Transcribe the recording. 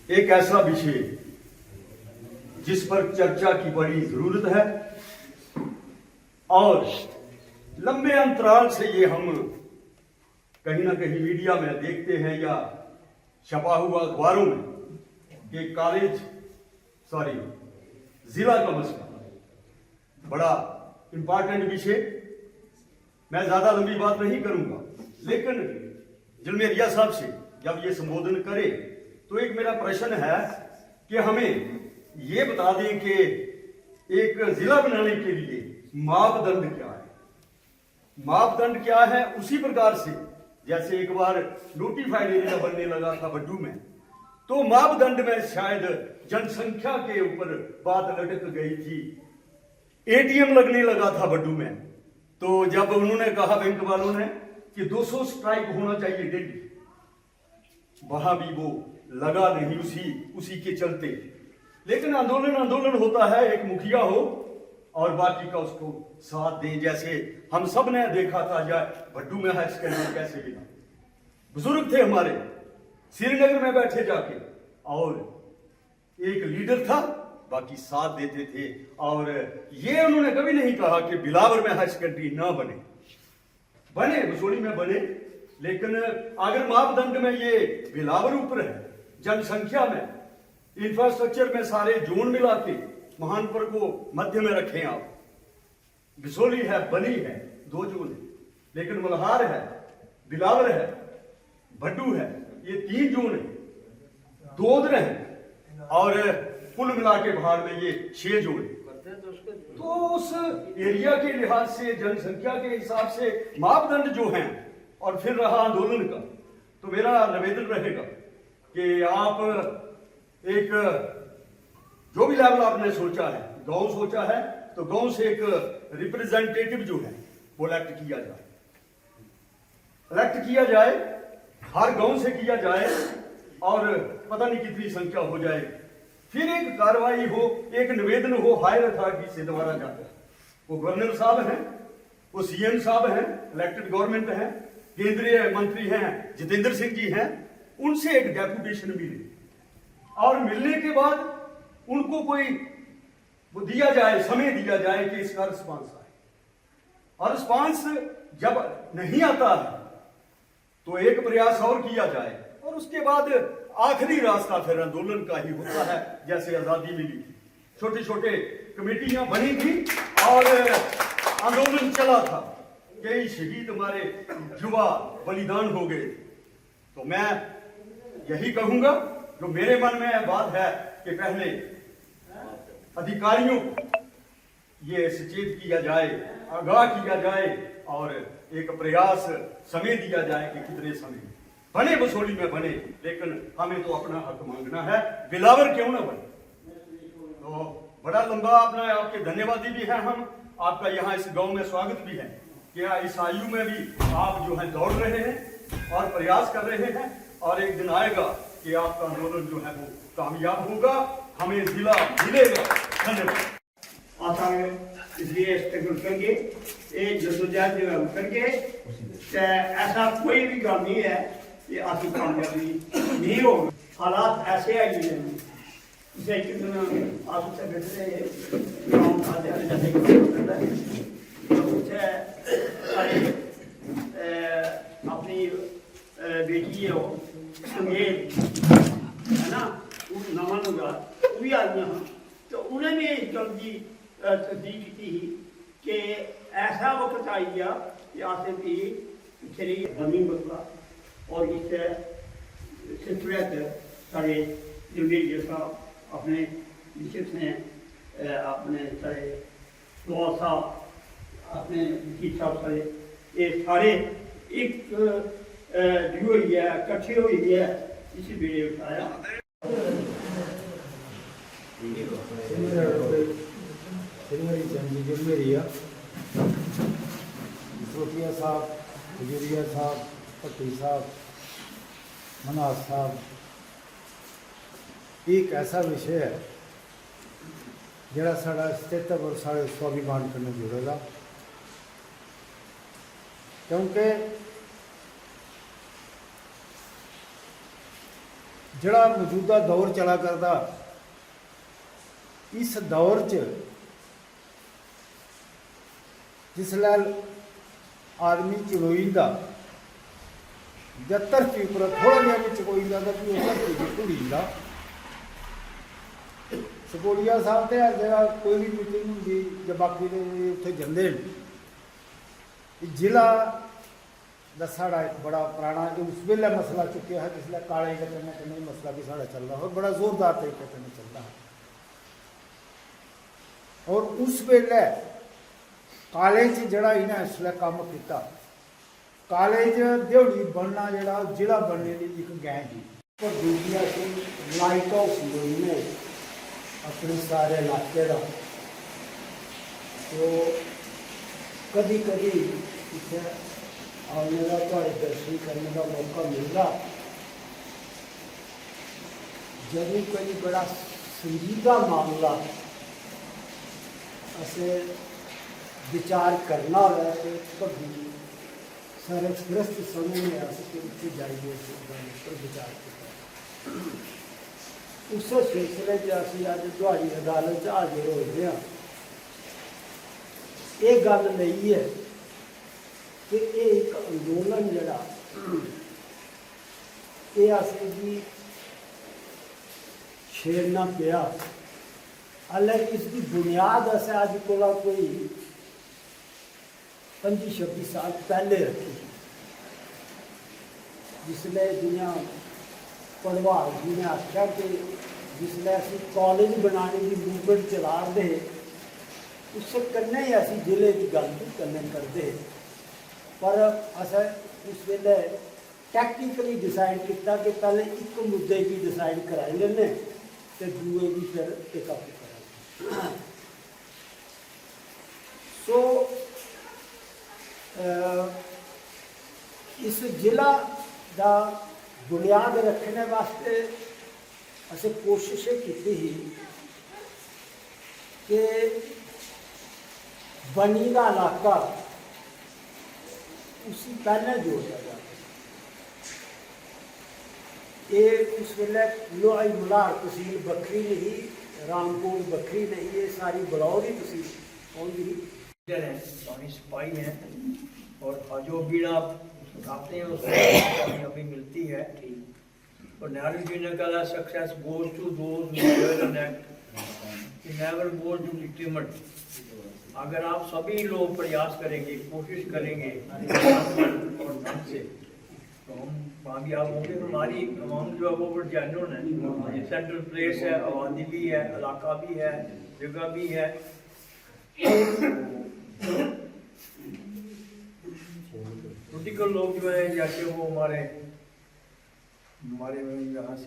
एक ऐसा विषय जिस पर चर्चा की बड़ी जरूरत है और लंबे अंतराल से ये हम कहीं ना कहीं मीडिया में देखते हैं या छपा हुआ अखबारों में कि जिला का मसला बड़ा इंपॉर्टेंट विषय। मैं ज्यादा लंबी बात नहीं करूंगा, लेकिन जलमेरिया साहब से जब ये संबोधन करे तो एक मेरा प्रश्न है कि हमें ये बता दें कि एक जिला बनाने के लिए मापदंड क्या है। मापदंड क्या है, उसी प्रकार से जैसे एक बार नोटिफाइड एरिया बनने लगा था बड्डू में, तो मापदंड में शायद जनसंख्या के ऊपर बात लटक गई थी। एटीएम लगने लगा था बड्डू में, तो जब उन्होंने कहा बैंक वालों ने कि 200 स्ट्राइक होना चाहिए डेली, वहां भी वो लगा नहीं उसी के चलते। लेकिन आंदोलन होता है, एक मुखिया हो और बाकी का उसको साथ दे। जैसे हम सब ने देखा था भड्डू में हायर सेकेंडरी कैसे गिरा, बुजुर्ग थे हमारे श्रीनगर में बैठे जाके, और एक लीडर था, बाकी साथ देते थे। और ये उन्होंने कभी नहीं कहा कि बिलावर में हायर सेकेंडरी ना बने बसोली में बने। लेकिन अगर मापदंड में ये बिलावर ऊपर है, जनसंख्या में, इंफ्रास्ट्रक्चर में, सारे जोन मिला के महानपुर को मध्य में रखें आप। बिसोली है, बनी है, 2 जोन है, लेकिन मल्हार है, बिलावर है, भड्डू है, ये 3 जोन है, दोदर है और कुल मिला के बाहर में ये 6 जोन है। तो उस एरिया के लिहाज से, जनसंख्या के हिसाब से मापदंड जो हैं, और फिर रहा आंदोलन का, तो मेरा निवेदन रहेगा कि आप एक जो भी लेवल आपने सोचा है, गांव सोचा है, तो गांव से एक रिप्रेजेंटेटिव जो है वो इलेक्ट किया जाए, हर गांव से किया जाए, और पता नहीं कितनी संख्या हो जाए। फिर एक कार्रवाई हो, एक निवेदन हो हायर अथॉरिटी से दोबारा जाकर। वो गवर्नर साहब हैं, वो सीएम साहब हैं, इलेक्टेड गवर्नमेंट हैं, केंद्रीय मंत्री हैं जितेंद्र सिंह जी हैं, उनसे एक डेपुटेशन मिले और मिलने के बाद उनको कोई वो दिया जाए, समय दिया जाए कि इसका रिस्पांस आए। और रिस्पांस जब नहीं आता है तो एक प्रयास और किया जाए, और उसके बाद आखिरी रास्ता फिर आंदोलन का ही होता है। जैसे आजादी मिली थी, छोटे छोटे कमेटियां बनी थी और आंदोलन चला था, कई शहीद हमारे युवा बलिदान हो गए। तो मैं यही कहूंगा, जो मेरे मन में बात है कि पहले अधिकारियों को ये सचेत किया जाए, आगाह किया जाए, और एक प्रयास समय दिया जाए कि कितने समय बने बसोली में बने, लेकिन हमें तो अपना हक मांगना है, बिलावर क्यों ना बने। तो बड़ा लंबा अपना आपके धन्यवादी भी हैं हम, आपका यहाँ इस गांव में स्वागत भी है कि इस आयु में भी आप जो है दौड़ रहे हैं और प्रयास कर रहे हैं, और एक दिन आएगा कि आपका आंदोलन जो है वो कामयाब होगा, हमें जिला मिलेगा। धन्यवाद। आता है इसलिए स्ट्रगल करके, एक जद्दोजहद करके, ऐसा कोई भी काम नहीं है कि आपकी कामयाबी नहीं होगी। हालात ऐसे आई हैं, जैसे कितना आप से बैठे गाँव का जैसे अपनी बेटी हो संगेत है ना, नमन होगा, वो भी आदमी हाँ, तो उन्हें भी जल्दी तस्दीक की कि ऐसा वक्त आई गया कि आते भी चली जमीन बदला, और इस सिलसिले सारे जलमेरिया साहब अपने विशेष ने अपने सारे दुआ साहब अपने वकील साहब सारे ये सारे एक हुई है, इकट्ठे हुई है, इसी वीडियो उठाया। जलमेरिया सोटिया साहब, हजूरिया साहब, भट्टी साहब, मनास साहब, एक ऐसा विषय है जरा साड़ा अस्तित्व और साढ़े स्वाभिमान करने जुड़ेगा, क्योंकि ਜਿਹੜਾ ਮੌਜੂਦਾ ਦੌਰ ਚਲਾ ਕਰਦਾ ਇਸ ਦੌਰ 'ਚ जिसलै आदमी चलोईंदा जब धरती उप्पर थोड़ा जिहा भी चकोईंदा तो भी उस धरती च घुड़ींदा। सकोड़िया साहब ते हर जगह कोई भी मीटिंग होंदी जां बाकी दे उत्थे जंदे न। जिला दा साढ़ा एक बड़ा पुराना जो उस वेले मसला चुक्या है जिसलै काले दे कन्नै कन्नै मसला भी साढ़ा चलदा और बड़ा जोरदार तरीके कन्नै चलदा है। और उस वेले कालेज जड़ा इन्हें इसलिए काम किया कालेज दिहाड़ी बनना जड़ा जिला बनने की एक गैं थी पर दूसरा से लाइट हाउस ने अपने सारे इलाके का तो कभी कभी इतने आने का थोड़े दर्शन करने का मौका मिलता जब कोई बड़ा संजीदा मामला असे विचार करना हो तो कभी सरग्रस्त समय में उत्थे जाइए पर विचार किया। उस सिलसिले असी अज तुहाडी अदालत हाजिर होए हैं। ये गल नहीं है कि ये एक अंदोलन जड़ा ये असें जी छेड़ना पिया हालांकि इसकी बुनियाद असें अज कोला कोई 25-26 साल पहले रखी जिसले दुनिया पढ़वाल जी ने आख्या कि जिसले असी कॉलेज बनाने की मूवमेंट चला रहे उससे कन्ने ही असी जिले की गल भी कन्ने करते पर अस उस वेले टैक्टिकली डिसाइड किया कि पहले एक मुद्दे की डिसाइड कराई लेने तो दूए भी फिर टेकअप करेंगे। सो इस जिला का बुनियाद रखने वास्ते असें कोशिश की ही कि बनी का इलाका उसी पहले जोड़िया जाए। ये उस वेले लोहाई मलार तहसील बखरी नहीं रामपुर बखरी नहीं ये सारी बलौर ही तहसील होंगी सिपाही हैं और जो बीड़ा खाते हैं उसमें अभी मिलती है। और नेहरू जी ने कहा success goes to those who never goes to determined. अगर आप सभी लोग प्रयास करेंगे कोशिश करेंगे और ढंग से तो हम कामयाब होंगे। हमारी तमाम जो है वो जेन्युइन है, ये सेंट्रल प्लेस है, आबादी भी है, इलाका भी है, जगह भी है। पोलिटिकल लोग जो है जैसे वो हमारे यहाँ से